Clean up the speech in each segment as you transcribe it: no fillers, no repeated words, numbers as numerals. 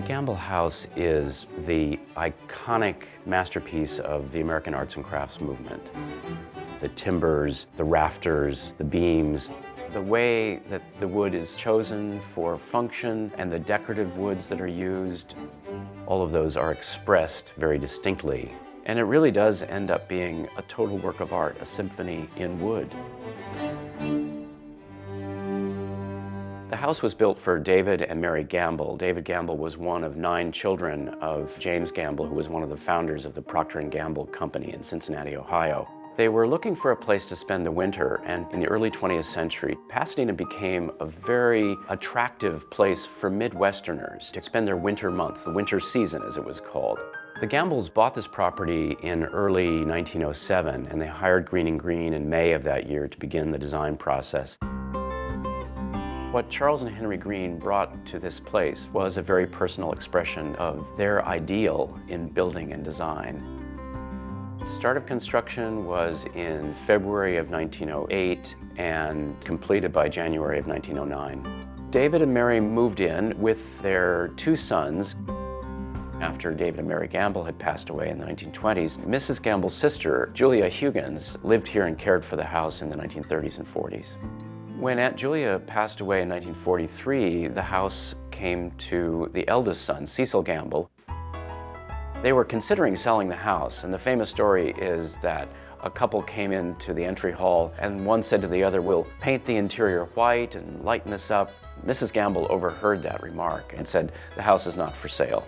The Gamble House is the iconic masterpiece of the American arts and crafts movement. The timbers, the rafters, the beams, the way that the wood is chosen for function and the decorative woods that are used, all of those are expressed very distinctly. And it really does end up being a total work of art, a symphony in wood. The house was built for David and Mary Gamble. David Gamble was one of 9 children of James Gamble, who was one of the founders of the Procter & Gamble Company in Cincinnati, Ohio. They were looking for a place to spend the winter, and in the early 20th century, Pasadena became a very attractive place for Midwesterners to spend their winter months, the winter season as it was called. The Gambles bought this property in early 1907, and they hired Green & Green in May of that year to begin the design process. What Charles and Henry Green brought to this place was a very personal expression of their ideal in building and design. The start of construction was in February of 1908 and completed by January of 1909. David and Mary moved in with their 2 sons. After David and Mary Gamble had passed away in the 1920s, Mrs. Gamble's sister, Julia Huggins, lived here and cared for the house in the 1930s and 40s. When Aunt Julia passed away in 1943, the house came to the eldest son, Cecil Gamble. They were considering selling the house, and the famous story is that a couple came into the entry hall and one said to the other, "We'll paint the interior white and lighten this up." Mrs. Gamble overheard that remark and said, "The house is not for sale."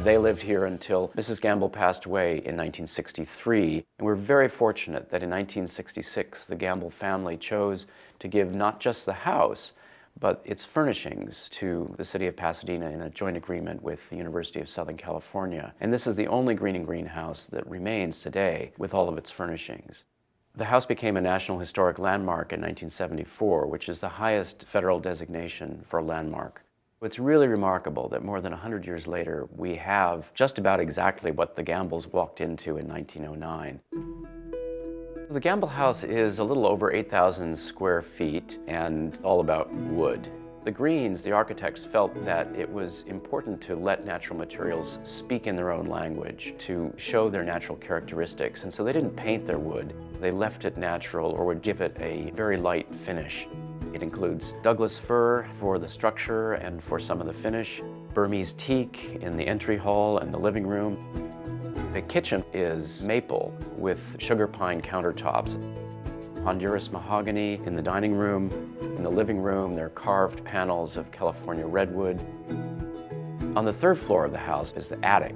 They lived here until Mrs. Gamble passed away in 1963, and we're very fortunate that in 1966 the Gamble family chose to give not just the house, but its furnishings to the city of Pasadena in a joint agreement with the University of Southern California. And this is the only Green & Green house that remains today with all of its furnishings. The house became a National Historic Landmark in 1974, which is the highest federal designation for a landmark. It's really remarkable that more than 100 years later, we have just about exactly what the Gambles walked into in 1909. The Gamble House is a little over 8,000 square feet and all about wood. The Greens, the architects, felt that it was important to let natural materials speak in their own language, to show their natural characteristics, and so they didn't paint their wood. They left it natural or would give it a very light finish. It includes Douglas fir for the structure and for some of the finish, Burmese teak in the entry hall and the living room. The kitchen is maple with sugar pine countertops, Honduras mahogany in the dining room. In the living room, there are carved panels of California redwood. On the 3rd floor of the house is the attic.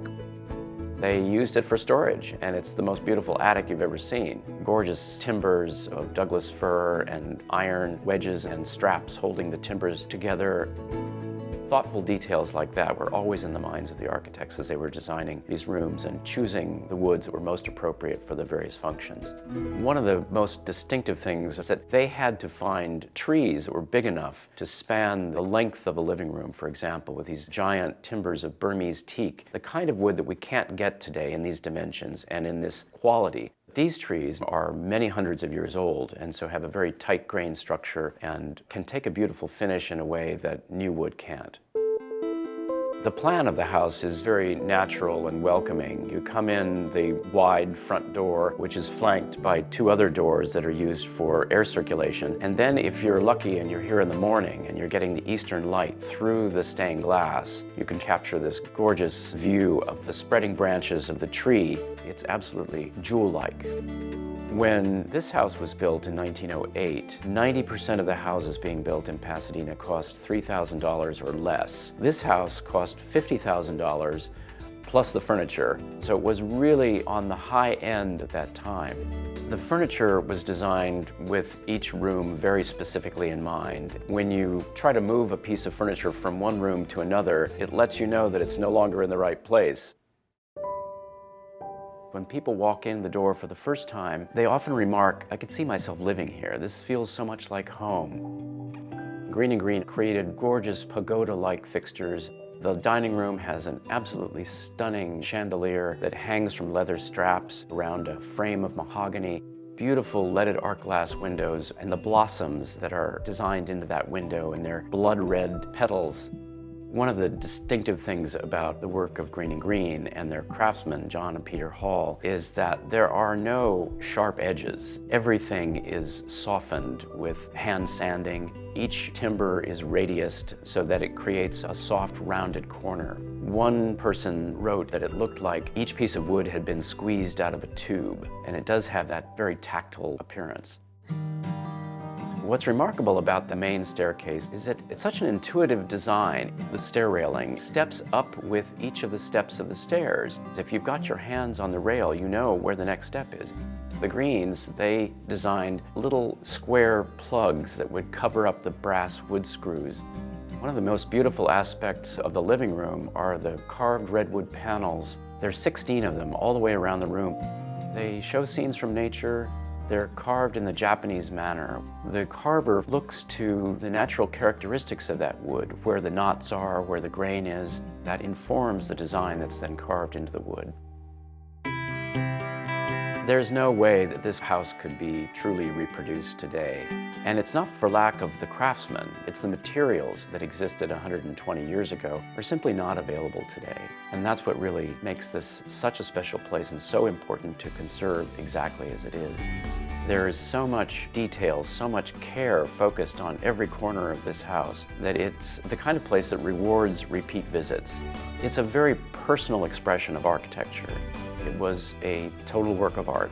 They used it for storage, and it's the most beautiful attic you've ever seen. Gorgeous timbers of Douglas fir and iron wedges and straps holding the timbers together. Thoughtful details like that were always in the minds of the architects as they were designing these rooms and choosing the woods that were most appropriate for the various functions. One of the most distinctive things is that they had to find trees that were big enough to span the length of a living room, for example, with these giant timbers of Burmese teak, the kind of wood that we can't get today in these dimensions and in this quality. These trees are many hundreds of years old and so have a very tight grain structure and can take a beautiful finish in a way that new wood can't. The plan of the house is very natural and welcoming. You come in the wide front door, which is flanked by 2 other doors that are used for air circulation. And then if you're lucky and you're here in the morning and you're getting the eastern light through the stained glass, you can capture this gorgeous view of the spreading branches of the tree. It's absolutely jewel-like. When this house was built in 1908, 90% of the houses being built in Pasadena cost $3,000 or less. This house cost $50,000 plus the furniture, so it was really on the high end at that time. The furniture was designed with each room very specifically in mind. When you try to move a piece of furniture from one room to another, it lets you know that it's no longer in the right place. When people walk in the door for the first time, they often remark, "I could see myself living here. This feels so much like home." Green & Green created gorgeous pagoda-like fixtures. The dining room has an absolutely stunning chandelier that hangs from leather straps around a frame of mahogany. Beautiful leaded arc glass windows and the blossoms that are designed into that window and their blood red petals. One of the distinctive things about the work of Green & Green and their craftsmen, John and Peter Hall, is that there are no sharp edges. Everything is softened with hand sanding. Each timber is radiused so that it creates a soft, rounded corner. One person wrote that it looked like each piece of wood had been squeezed out of a tube, and it does have that very tactile appearance. What's remarkable about the main staircase is that it's such an intuitive design. The stair railing steps up with each of the steps of the stairs. If you've got your hands on the rail, you know where the next step is. The Greens, they designed little square plugs that would cover up the brass wood screws. One of the most beautiful aspects of the living room are the carved redwood panels. There's 16 of them all the way around the room. They show scenes from nature. They're carved in the Japanese manner. The carver looks to the natural characteristics of that wood, where the knots are, where the grain is. That informs the design that's then carved into the wood. There's no way that this house could be truly reproduced today. And it's not for lack of the craftsmen. It's the materials that existed 120 years ago are simply not available today. And that's what really makes this such a special place and so important to conserve exactly as it is. There is so much detail, so much care focused on every corner of this house that it's the kind of place that rewards repeat visits. It's a very personal expression of architecture. It was a total work of art.